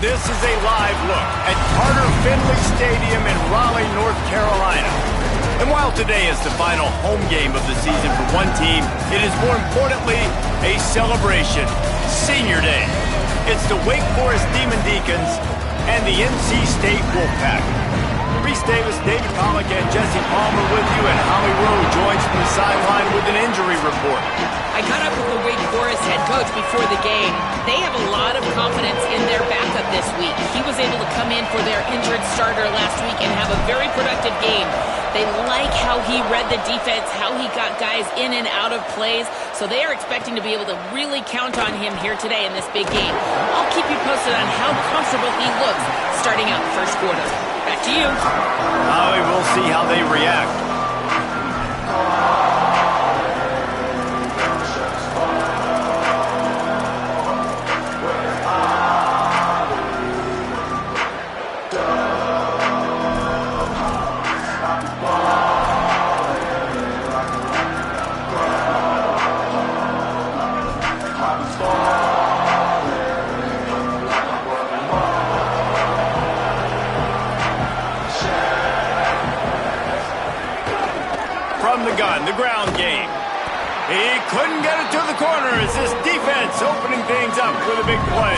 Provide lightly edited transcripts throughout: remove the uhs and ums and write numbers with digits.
This is a live look at Carter Finley Stadium in Raleigh, North Carolina. And while today is the final home game of the season for one team, it is more importantly a celebration. Senior Day. It's the Wake Forest Demon Deacons and the NC State Wolfpack. Reese Davis, David Pollock, and Jesse Palmer with you, and Holly Rowe joins from the sideline with an injury report. I caught up with the Wake Forest head coach before the game. They have a lot of confidence in their backup this week. He was able to come in for their injured starter last week and have a very productive game. They like how he read the defense, how he got guys in and out of plays, so they are expecting to be able to really count on him here today in this big game. I'll keep you posted on how comfortable he looks starting out the first quarter. Back to you. Holly, we'll see how they react. From the gun, the ground game. He couldn't get it to the corner as this defense opening things up with a big play.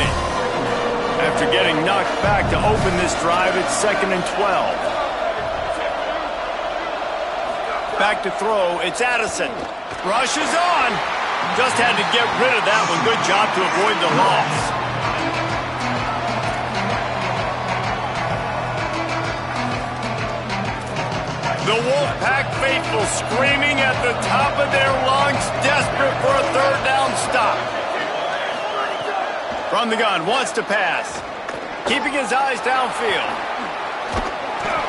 After getting knocked back to open this drive, it's 2nd and 12. Back to throw, it's Addison. Rush is on. Just had to get rid of that one. Good job to avoid the loss. The Wolfpack faithful screaming at the top of their lungs, desperate for a third down stop. From the gun, wants to pass. Keeping his eyes downfield.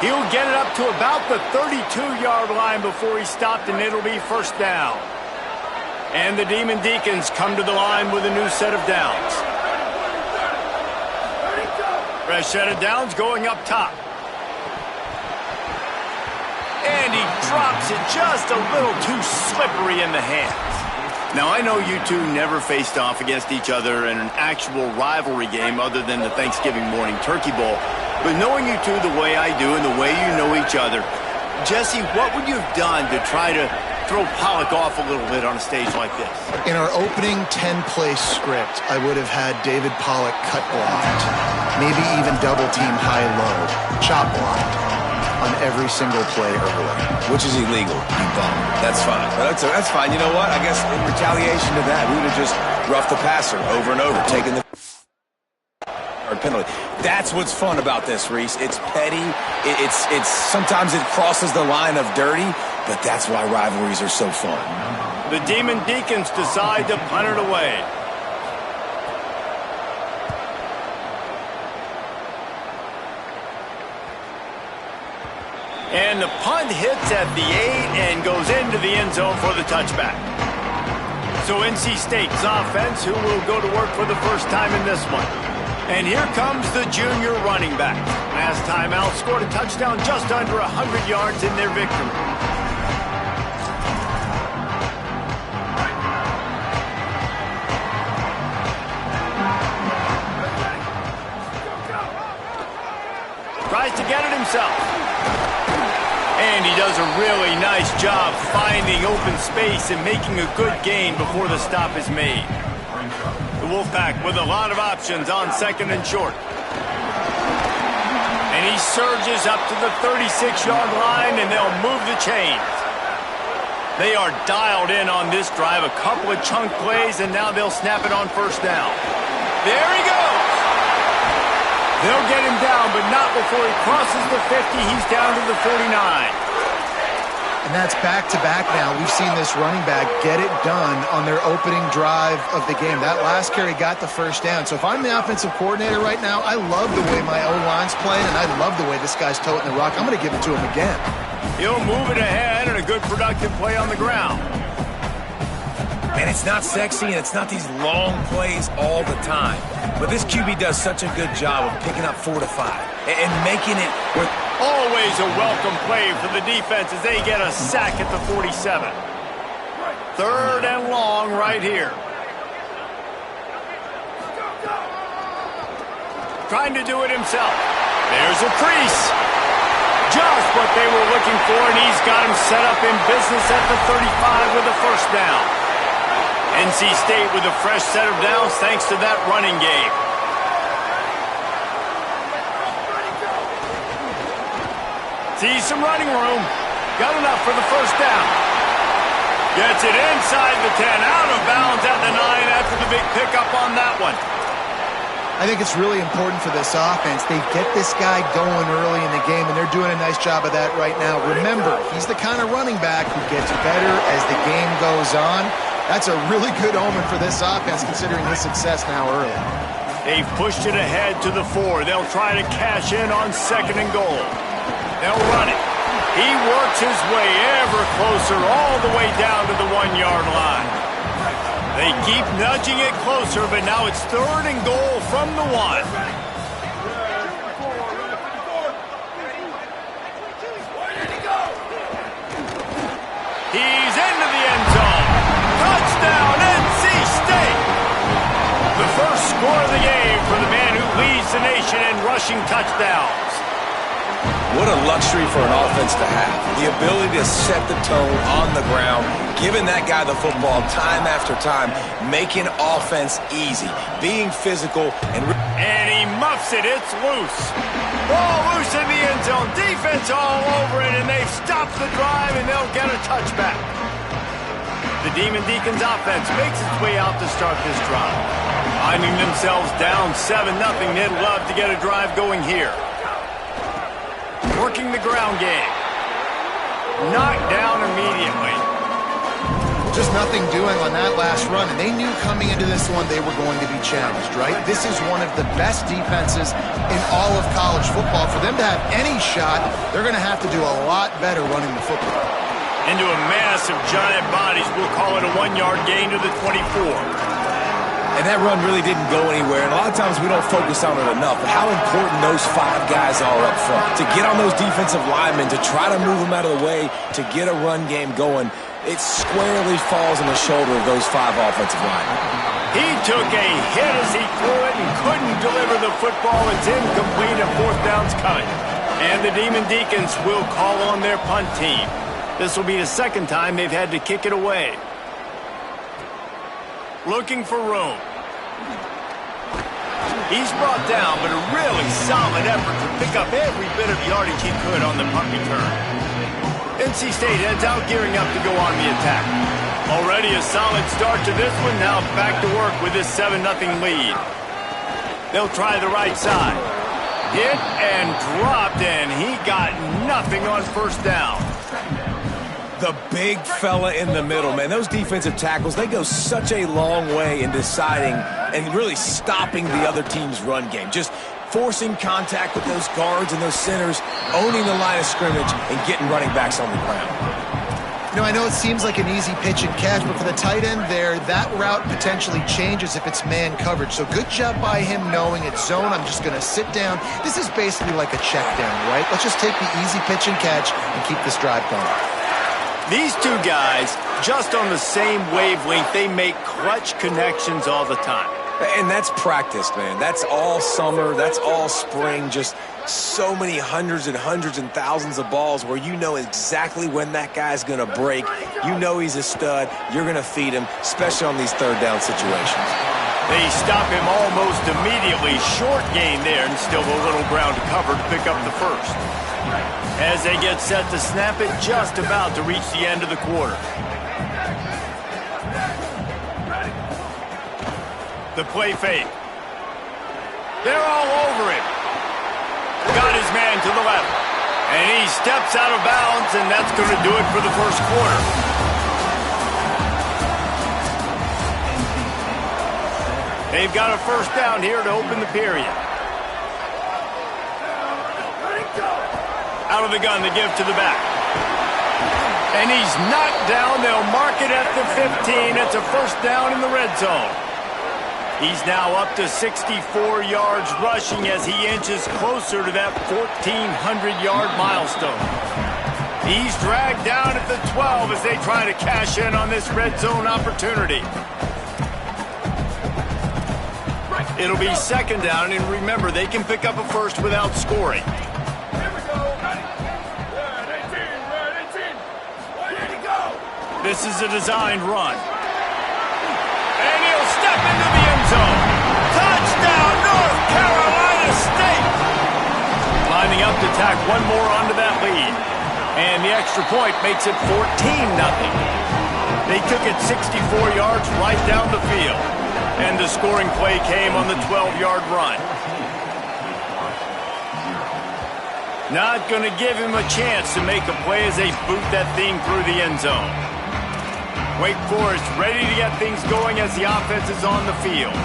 He'll get it up to about the 32-yard line before he's stopped, and it'll be first down. And the Demon Deacons come to the line with a new set of downs. Fresh set of downs going up top. And he drops it just a little too slippery in the hands. Now, I know you two never faced off against each other in an actual rivalry game other than the Thanksgiving morning Turkey Bowl. But knowing you two the way I do and the way you know each other, Jesse, what would you have done to try to throw Pollock off a little bit on a stage like this? In our opening 10-play script, I would have had David Pollock cut blocked, maybe even double-team high-low, chop blocked on every single play early. Which is illegal, you bum. That's fine. But that's fine. You know what? I guess in retaliation to that, we would have just roughed the passer over and over, taking the penalty. That's what's fun about this, Reese. It's petty. It's sometimes it crosses the line of dirty, but that's why rivalries are so fun. The Demon Deacons decide to punt it away. And the punt hits at the 8 and goes into the end zone for the touchback. So NC State's offense, who will go to work for the first time in this one. And here comes the junior running back. Last time out, scored a touchdown just under 100 yards in their victory. Tries to get it himself. And he does a really nice job finding open space and making a good gain before the stop is made. The Wolfpack with a lot of options on 2nd and short. And he surges up to the 36-yard line, and they'll move the chains. They are dialed in on this drive, a couple of chunk plays, and now they'll snap it on first down. There he goes! They'll get him down, but not before he crosses the 50. He's down to the 49. And that's back-to-back now. We've seen this running back get it done on their opening drive of the game. That last carry got the first down. So if I'm the offensive coordinator right now, I love the way my O-line's playing, and I love the way this guy's toting the rock. I'm going to give it to him again. He'll move it ahead and a good productive play on the ground. And it's not sexy, and it's not these long plays all the time. But this QB does such a good job of picking up 4 to 5 and making it with... Always a welcome play for the defense as they get a sack at the 47. 3rd and long right here. trying to do it himself. There's a crease. Just what they were looking for, and he's got him set up in business at the 35 with a first down. NC State with a fresh set of downs thanks to that running game. See some running room. Got enough for the first down. Gets it inside the 10, out of bounds at the 9 after the big pickup on that one. I think it's really important for this offense. They get this guy going early in the game, and they're doing a nice job of that right now. Remember, he's the kind of running back who gets better as the game goes on. That's a really good omen for this offense, considering his success now early. They've pushed it ahead to the 4. They'll try to cash in on 2nd and goal. They'll run it. He works his way ever closer all the way down to the 1-yard line. They keep nudging it closer, but now it's 3rd and goal from the 1. He's into the end zone. Touchdown, NC State! The first score of the game for the man who leads the nation in rushing touchdowns. What a luxury for an offense to have. The ability to set the tone on the ground, giving that guy the football time after time, making offense easy, being physical, and he muffs it. It's loose. Ball loose in the end zone. Defense all over it, and they've stopped the drive, and they'll get a touchback. The Demon Deacons offense makes its way out to start this drive. Finding themselves down 7-0, they'd love to get a drive going here. Working the ground game. Knocked down immediately. Just nothing doing on that last run, and they knew coming into this one they were going to be challenged, right? This is one of the best defenses in all of college football. For them to have any shot, they're going to have to do a lot better running the football. Into a mass of giant bodies. We'll call it a 1-yard gain to the 24. And that run really didn't go anywhere. And a lot of times we don't focus on it enough. But how important those 5 guys are up front. To get on those defensive linemen, to try to move them out of the way, to get a run game going, it squarely falls on the shoulder of those 5 offensive linemen. He took a hit as he threw it and couldn't deliver the football. It's incomplete and 4th down's coming. And the Demon Deacons will call on their punt team. This will be the 2nd time they've had to kick it away. Looking for room. He's brought down, but a really solid effort to pick up every bit of yardage he could on the punt return. NC State heads out, gearing up to go on the attack. Already a solid start to this one. Now back to work with this 7-0 lead. They'll try the right side. Hit and dropped, and he got nothing on 1st down. The big fella in the middle, man. Those defensive tackles, they go such a long way in deciding and really stopping the other team's run game. Just forcing contact with those guards and those centers, owning the line of scrimmage, and getting running backs on the ground. You know, I know it seems like an easy pitch and catch, but for the tight end there, that route potentially changes if it's man coverage. So good job by him knowing it's zone. I'm just going to sit down. This is basically like a check down, right? Let's just take the easy pitch and catch and keep this drive going. These 2 guys, just on the same wavelength, they make clutch connections all the time. And that's practice, man. That's all summer. That's all spring. Just so many hundreds and thousands of balls where you know exactly when that guy's going to break. You know he's a stud. You're going to feed him, especially on these 3rd down situations. They stop him almost immediately. Short gain there, and still a little ground to cover to pick up the 1st. As they get set to snap it, just about to reach the end of the quarter. The play fake. They're all over him. Got his man to the left. And he steps out of bounds, and that's going to do it for the 1st quarter. They've got a 1st down here to open the period. Out of the gun, they give to the back. And he's knocked down. They'll mark it at the 15. It's a 1st down in the red zone. He's now up to 64 yards rushing as he inches closer to that 1,400-yard milestone. He's dragged down at the 12 as they try to cash in on this red zone opportunity. It'll be second down, and remember, they can pick up a first without scoring. This is a designed run. And he'll step into the end zone. Touchdown, North Carolina State! Lining up to tack one more onto that lead. And the extra point makes it 14-0. They took it 64 yards right down the field. And the scoring play came on the 12-yard run. Not going to give him a chance to make a play as they boot that thing through the end zone. Wake Forest ready to get things going as the offense is on the field.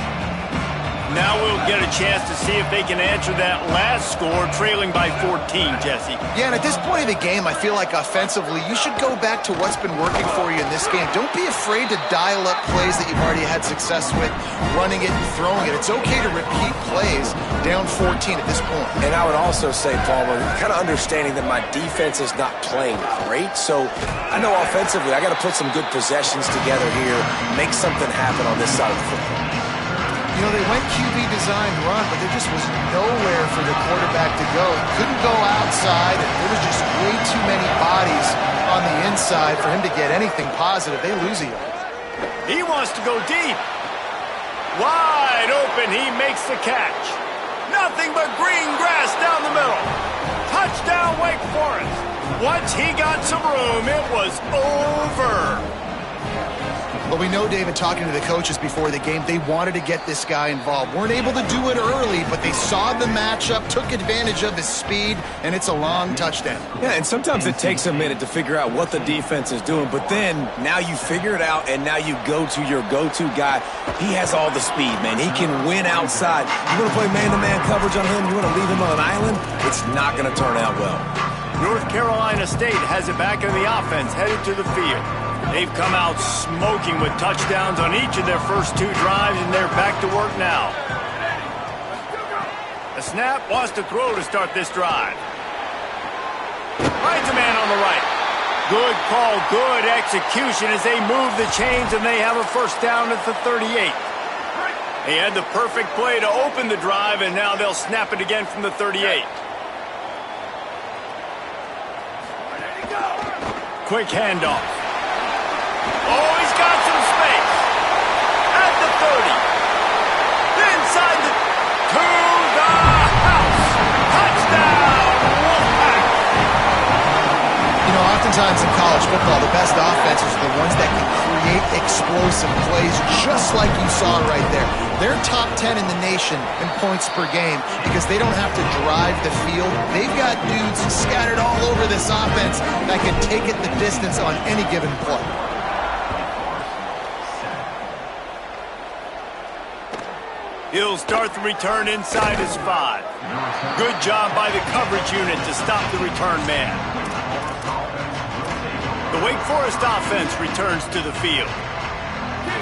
Now we'll get a chance to see if they can answer that last score, trailing by 14, Jesse. Yeah, and at this point of the game, I feel like offensively, you should go back to what's been working for you in this game. Don't be afraid to dial up plays that you've already had success with, running it and throwing it. It's okay to repeat plays down 14 at this point. And I would also say, Palmer, kind of understanding that my defense is not playing great, so I know offensively I got to put some good possessions together here, make something happen on this side of the football. You know, they went QB designed run, but there just was nowhere for the quarterback to go. He couldn't go outside, and there was just way too many bodies on the inside for him to get anything positive. They lose a yard. He wants to go deep. Wide open, he makes the catch. Nothing but green grass down the middle. Touchdown, Wake Forest. Once he got some room, it was over. But we know, David, talking to the coaches before the game, they wanted to get this guy involved. Weren't able to do it early, but they saw the matchup, took advantage of his speed, and it's a long touchdown. Yeah, and sometimes it takes a minute to figure out what the defense is doing, but then now you figure it out, and now you go to your go-to guy. He has all the speed, man. He can win outside. You want to play man-to-man coverage on him? You want to leave him on an island? It's not going to turn out well. North Carolina State has it back in the offense, headed to the field. They've come out smoking with touchdowns on each of their first two drives, and they're back to work now. The snap wants to throw to start this drive. Finds a man on the right. Good call, good execution as they move the chains, and they have a first down at the 38. They had the perfect play to open the drive, and now they'll snap it again from the 38. Quick handoff. Oh, he's got some space. At the 30. Inside the... to the house. Touchdown, Wolfpack. You know, oftentimes in college football, the best offenses are the ones that can create explosive plays, just like you saw right there. They're top 10 in the nation in points per game because they don't have to drive the field. They've got dudes scattered all over this offense that can take it the distance on any given play. He'll start the return inside his 5. Good job by the coverage unit to stop the return man. The Wake Forest offense returns to the field.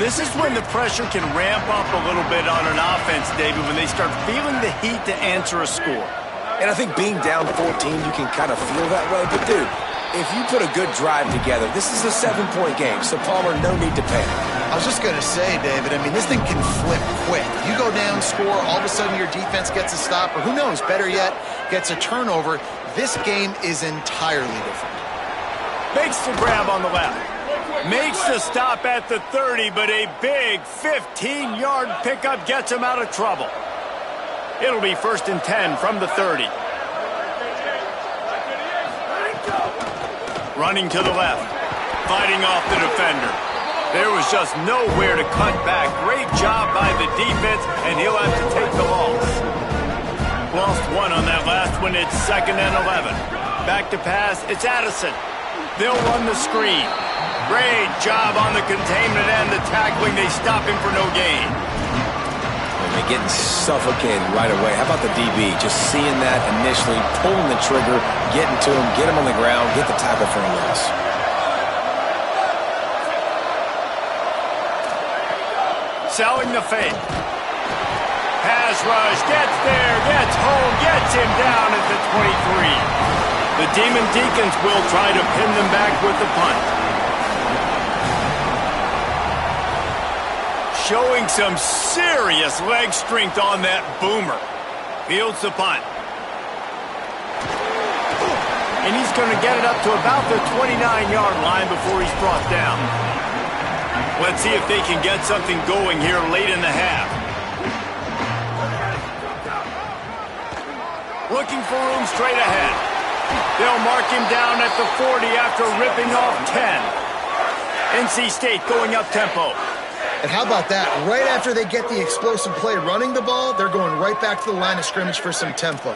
This is when the pressure can ramp up a little bit on an offense, David, when they start feeling the heat to answer a score. And I think being down 14, you can kind of feel that way. But, dude, if you put a good drive together, this is a 7-point game, so Palmer, no need to panic. I was just going to say, David, I mean, this thing can flip quick. You go down, score, all of a sudden your defense gets a stop, or who knows, better yet, gets a turnover. This game is entirely different. Makes the grab on the left. Makes the stop at the 30, but a big 15-yard pickup gets him out of trouble. It'll be 1st and 10 from the 30. Running to the left. Fighting off the defender. There was just nowhere to cut back. Great job by the defense, and he'll have to take the loss. Lost one on that last one. It's 2nd and 11. Back to pass. It's Addison. They'll run the screen. Great job on the containment and the tackling. They stop him for no gain. They're getting suffocated right away. How about the DB? Just seeing that initially, pulling the trigger, getting to him, get him on the ground, get the tackle for a loss. Selling the fake. Pass rush, gets there, gets home, gets him down at the 23. The Demon Deacons will try to pin them back with the punt. showing some serious leg strength on that boomer. Fields the punt. And he's going to get it up to about the 29-yard line before he's brought down. Let's see if they can get something going here late in the half. Looking for room straight ahead. They'll mark him down at the 40 after ripping off 10. NC State going up tempo. And how about that? Right after they get the explosive play running the ball, they're going right back to the line of scrimmage for some tempo.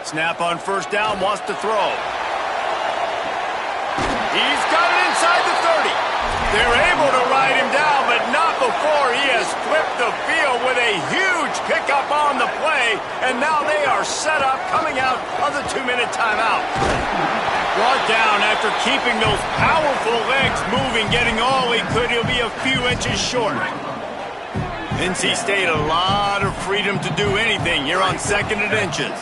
Snap on first down, wants to throw. He's got it inside the 30. They're able to ride him down, but not before he has flipped the field with a huge pickup on the play, and now they are set up coming out of the 2-minute timeout. Brought down after keeping those powerful legs moving, getting all he could. He'll be a few inches short. NC State a lot of freedom to do anything here on 2nd and inches.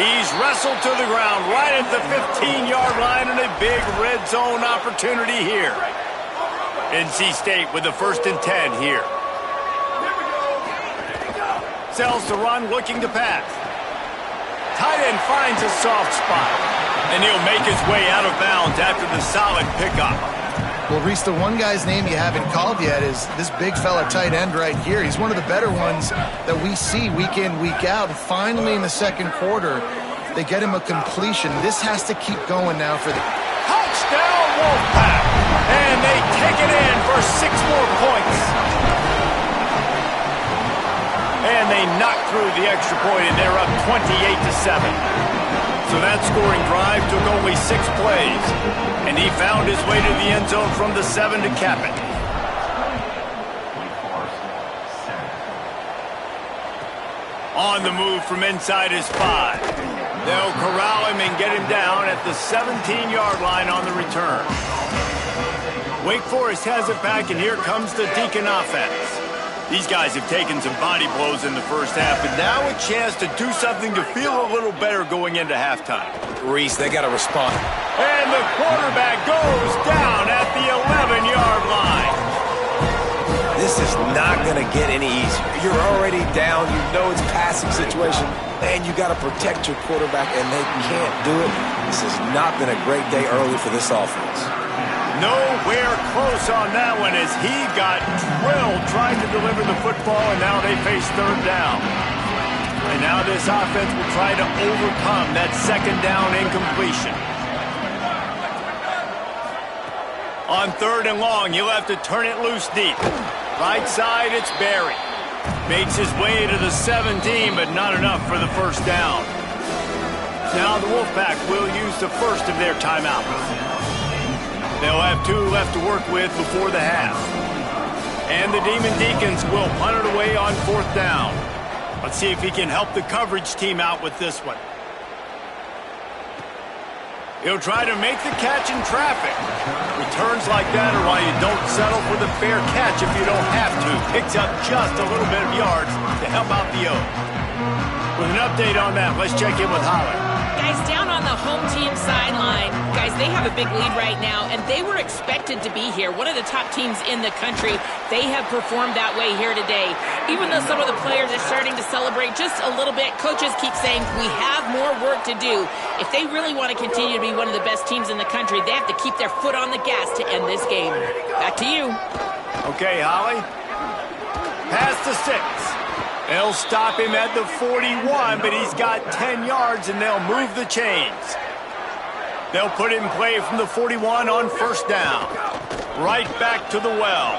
He's wrestled to the ground right at the 15-yard line and a big red zone opportunity here. NC State with the 1st and 10 here. Sells the run, looking to pass. Tight end finds a soft spot, and he'll make his way out of bounds after the solid pickup. Well, Reese, the one guy's name you haven't called yet is this big fella tight end right here. He's one of the better ones that we see week in, week out. And finally, in the 2nd quarter, they get him a completion. This has to keep going now for the... Touchdown, Wolfpack! And they take it in for 6 more points. And they knock through the extra point, and they're up 28-7. So that scoring drive took only 6 plays, and he found his way to the end zone from the 7 to cap it. On the move from inside his 5. They'll corral him and get him down at the 17-yard line on the return. Wake Forest has it back, and here comes the Deacon offense. These guys have taken some body blows in the first half, but now a chance to do something to feel a little better going into halftime. Reese, they got to respond. And the quarterback goes down at the 11-yard line. This is not going to get any easier. You're already down. You know it's a passing situation, and you got to protect your quarterback, and they can't do it. This has not been a great day early for this offense. Nowhere close on that one as he got drilled trying to deliver the football, and now they face 3rd down. And now this offense will try to overcome that 2nd down incompletion. On 3rd and long, he'll have to turn it loose deep. Right side, it's Barry. Makes his way to the 17, but not enough for the 1st down. Now the Wolfpack will use the first of their timeouts. They'll have 2 left to work with before the half. And the Demon Deacons will punt it away on 4th down. Let's see if he can help the coverage team out with this one. He'll try to make the catch in traffic. Returns like that are why you don't settle for the fair catch if you don't have to. Picks up just a little bit of yards to help out the O. With an update on that, let's check in with Holly. Guys, down on the home team sideline, guys, they have a big lead right now, and they were expected to be here. One of the top teams in the country. They have performed that way here today. Even though some of the players are starting to celebrate just a little bit, coaches keep saying, we have more work to do. If they really want to continue to be one of the best teams in the country, they have to keep their foot on the gas to end this game. Back to you. Okay, Holly. Pass to 6. They'll stop him at the 41, but he's got 10 yards, and they'll move the chains. They'll put it in play from the 41 on 1st down. Right back to the well.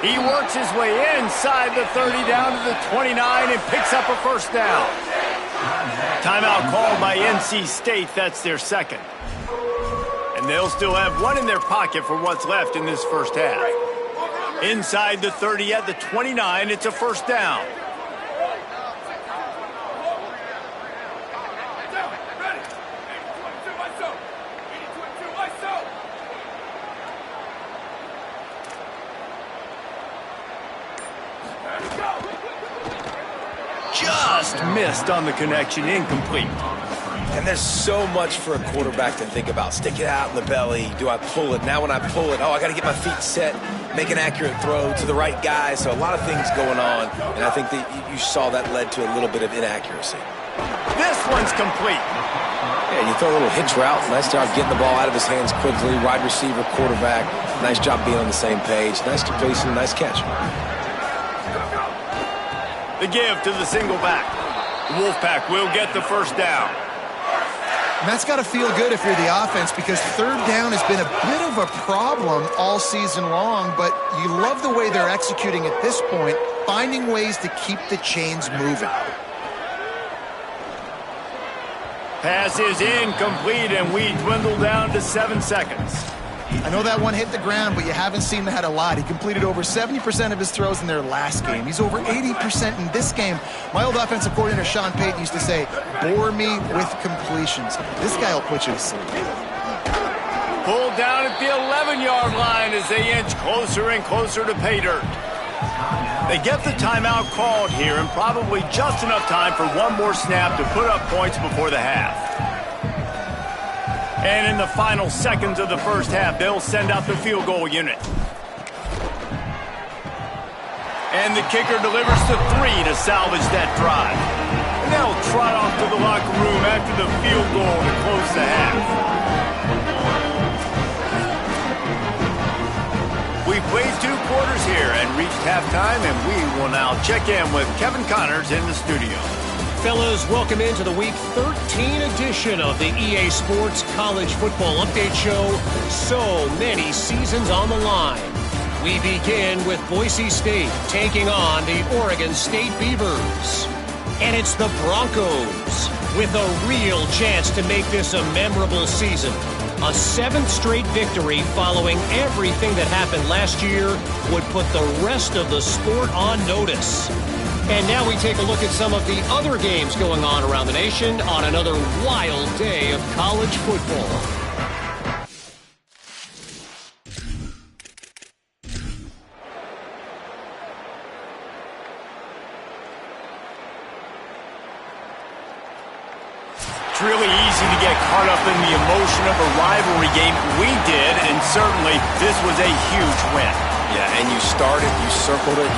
He works his way inside the 30 down to the 29 and picks up a 1st down. Timeout called by NC State. That's their 2nd. And they'll still have 1 in their pocket for what's left in this first half. Inside the 30 at the 29, it's a 1st down. Just missed on the connection, incomplete. And there's so much for a quarterback to think about. Stick it out in the belly. Do I pull it? Now when I pull it, oh, I got to get my feet set, make an accurate throw to the right guy. So a lot of things going on, and I think that you saw that led to a little bit of inaccuracy. This one's complete. Yeah, you throw a little hitch route. Nice job getting the ball out of his hands quickly. Wide receiver, quarterback. Nice job being on the same page. Nice completion, nice catch. The give to the single back. The Wolfpack will get the first down. And that's got to feel good if you're the offense, because third down has been a bit of a problem all season long, but you love the way they're executing at this point, finding ways to keep the chains moving. Pass is incomplete, and we dwindle down to 7 seconds. I know that one hit the ground, but you haven't seen that a lot. He completed over 70% of his throws in their last game. He's over 80% in this game. My old offensive coordinator, Sean Payton, used to say, bore me with completions. This guy will put you to sleep. Pulled down at the 11-yard line as they inch closer and closer to pay dirt. They get the timeout called here, and probably just enough time for one more snap to put up points before the half. And in the final seconds of the first half, they'll send out the field goal unit. And the kicker delivers to 3 to salvage that drive. And they'll trot off to the locker room after the field goal to close the half. We've played 2 quarters here and reached halftime, and we will now check in with Kevin Connors in the studio. Fellas, welcome into the Week 13 edition of the EA Sports College Football Update Show. So many seasons on the line. We begin with Boise State taking on the Oregon State Beavers. And it's the Broncos with a real chance to make this a memorable season. A 7th straight victory following everything that happened last year would put the rest of the sport on notice. And now we take a look at some of the other games going on around the nation on another wild day of college football. It's really easy to get caught up in the emotion of a rivalry game. We did, and certainly this was a huge win. Yeah, and you started, you circled it.